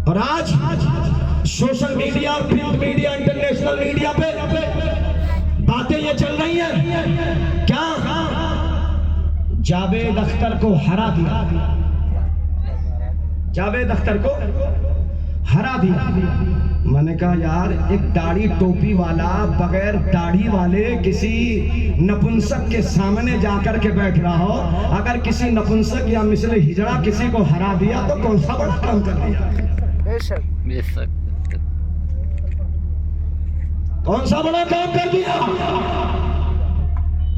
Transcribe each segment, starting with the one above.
اور آج social media, print media, international media پہ باتیں یہ چل رہی ہیں کیا جاوید اختر کو ہرا دیا، جاوید اختر کو ہرا دیا۔ میں نے کہا یار ایک داڑھی ٹوپی والا بغیر داڑھی والے کسی نپنسک کے سامنے جا کر کے بیٹھ رہا ہو، اگر کسی نپنسک یا مثل ہجڑا کسی کو ہرا دیا تو کون سا بڑا کام کر دیا؟ کون سا بڑا کام کر دیا؟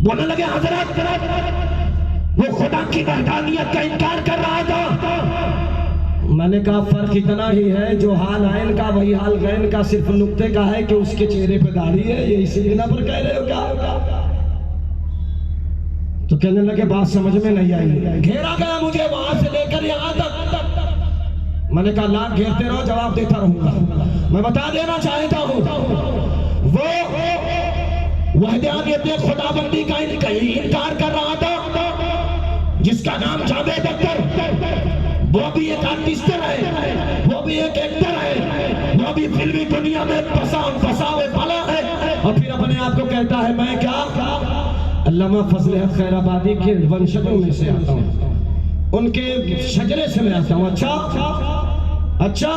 بولنے لگے حضرت وہ خدا کی وحدانیت کا انکار کر رہا تھا۔ میں نے کہا فرق اتنا ہی ہے، جو حال عین کا وہی حال غین کا، صرف نقطے کا ہے کہ اس کے چہرے پہ داڑھی ہے، یہ اسی بنا پر کہہ رہے ہو کیا؟ تو کہنے لگے بات سمجھ میں نہیں آئی، گھیرا گیا مجھے وہاں سے لے کر یہاں تک۔ میں نے کہا لاکھ گھیرتے رہو جواب دیتا رہوں گا۔ میں بتا دینا چاہتا ہوں وہ وحدانیت خدا بندی کا انکار کر رہا تھا، جس کا نام جاوید اختر، وہ بھی ایک آرٹسٹر ہے، وہ بھی ایک ایکٹر ہے، وہ بھی فلمی دنیا میں پساوے والا ہے، اور پھر اپنے آپ کو کہتا ہے میں کیا؟ علامہ فضل حق خیر آبادی کے ونشجوں میں سے آتا ہوں، ان کے شجرے سے میں آتا ہوں۔ اچھا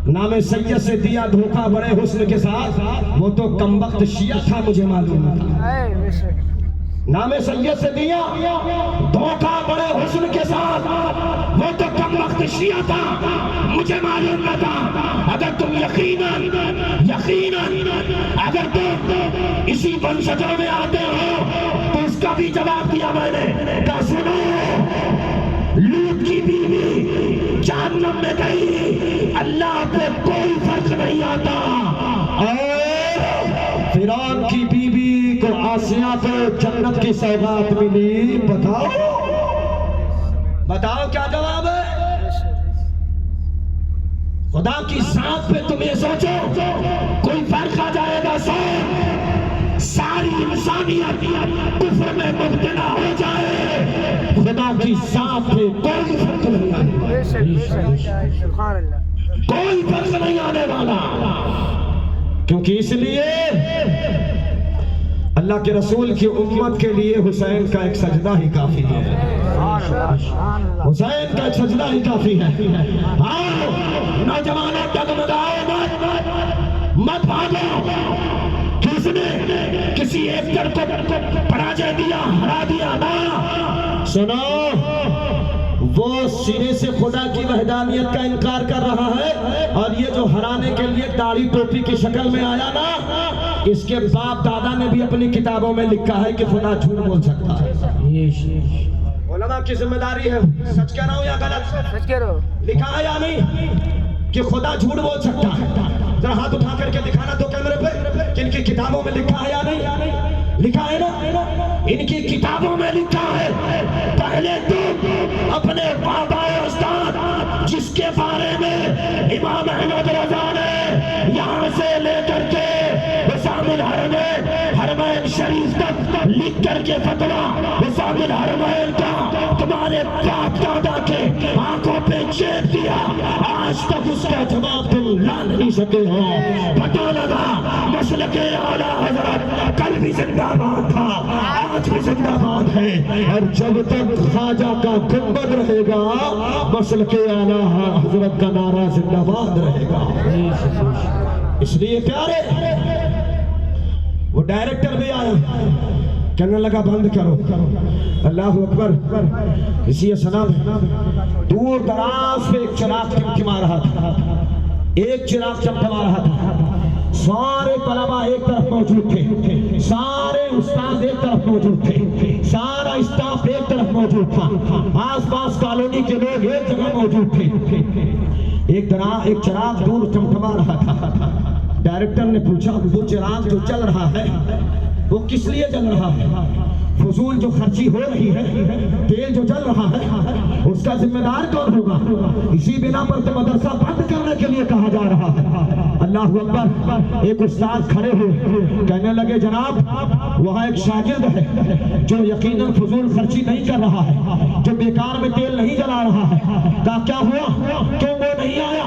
نام سید سے دیا دھوکہ بڑے حسن کے ساتھ، وہ تو کمبخت شیعہ تھا مجھے معلوم تھا۔ نام سید سے دیا دھوکہ بڑے حسن کے ساتھ، وہ تو کمبخت شیعہ تھا مجھے معلوم نہ تھا۔ اگر تم یقیناً اگر تم اسی ونشجوں میں آتے ہو تو اس کا بھی جواب دیا میں نے، کہا سنو لوط کی بیوی جہنم میں گئی، اللہ پہ کوئی فرق نہیں آتا، اور فرعون کی بیوی کو آسیہ پہ جنت کی سوغات ملی۔ بتاؤ کیا جواب ہے؟ خدا کی ذات پہ تم یہ سوچو کوئی فرق آ جائے گا؟ ساری انسانیت کفر میں مبتلا ہو جائے، خدا کی ذات پہ کوئی فرق نہیں آنے والا، کوئی فرق نہیں آنے والا، کیونکہ اس لیے اللہ کے رسول کی امت کے لیے حسین کا ایک سجدہ ہی کافی ہے، حسین کا ایک سجدہ ہی کافی ہے۔ آؤ نوجوانوں ڈگمگاؤ مت بھاگو، کس نے کسی ایکٹر کو پراجے دیا، ہرا دیا نا؟ سنو وہ سرے سے خدا کی وحدانیت کا انکار کر رہا ہے، اور یہ جو ہرانے کے لیے داڑھی ٹوپی کی شکل میں آیا نا، اس کے باپ دادا نے بھی اپنی کتابوں میں لکھا ہے کہ خدا جھوٹ بول سکتا ہے۔ علماء کی ذمہ داری ہے، سچ کہہ رہا ہوں یا غلط؟ سچ کہہ رہا ہو۔ لکھا ہے یا نہیں کہ خدا جھوٹ بول سکتا ہے؟ ذرا ہاتھ اٹھا کر کے دکھانا تو کیمرے پہ کہ ان کی کتابوں میں لکھا ہے یا نہیں؟ لکھا ہے نا؟ ان کی کتابوں میں لکھا ہے۔ پہلے تو اپنے بابا استاد جس کے بارے میں امام احمد رضا نے یہاں سے لے کر کے حسام الحرمین حرمین شریف تک لکھ کر کے فتویٰ حسام الحرمین کا تمہارے باپ دادا کے آنکھوں پہ چیپ دیا، آج تک اس کا جواب تم لا نہیں سکے ہو۔ پتہ لگا مسلک اعلیٰ حضرت کل بھی زندہ باد تھا، آج بھی زندہ باد ہے، اور جب تک خواجہ کا گنبد رہے گا مسلک اعلیٰ حضرت کا نعرہ زندہ باد رہے گا۔ اس لیے پیارے وہ ڈائریکٹر بھی آیا، کہنے لگا بند کرو، اللہ اکبر۔ اسی سلام دور دراز پہ ایک چراغ چمچما رہا تھا، ایک چراغ چمچما رہا تھا، سارے طلبہ ایک طرف موجود تھے، سارے استاد ایک طرف موجود تھے، سارا اسٹاف ایک طرف موجود تھا، آس پاس کالونی کے لوگ ایک جگہ موجود تھے۔ ایک چراغ دور چمچما رہا تھا۔ ڈائریکٹر نے پوچھا وہ چراغ جو چل رہا ہے وہ کس لیے چل رہا ہے؟ فضول جو خرچی ہو رہی ہے، تیل جو چل رہا ہے، اس کا ذمہ دار کون ہوگا؟ اسی بنا پر تو مدرسہ بند کرنے کے لیے کہا جا رہا ہے۔ اللہ اکبر۔ ایک استاد کھڑے ہوئے کہنے لگے جناب وہاں ایک شاگرد ہے جو یقیناً فضول خرچی نہیں کر رہا ہے، جو بیکار میں تیل نہیں جلا رہا ہے۔ کہا کیا ہوا؟ کیوں وہ نہیں آیا؟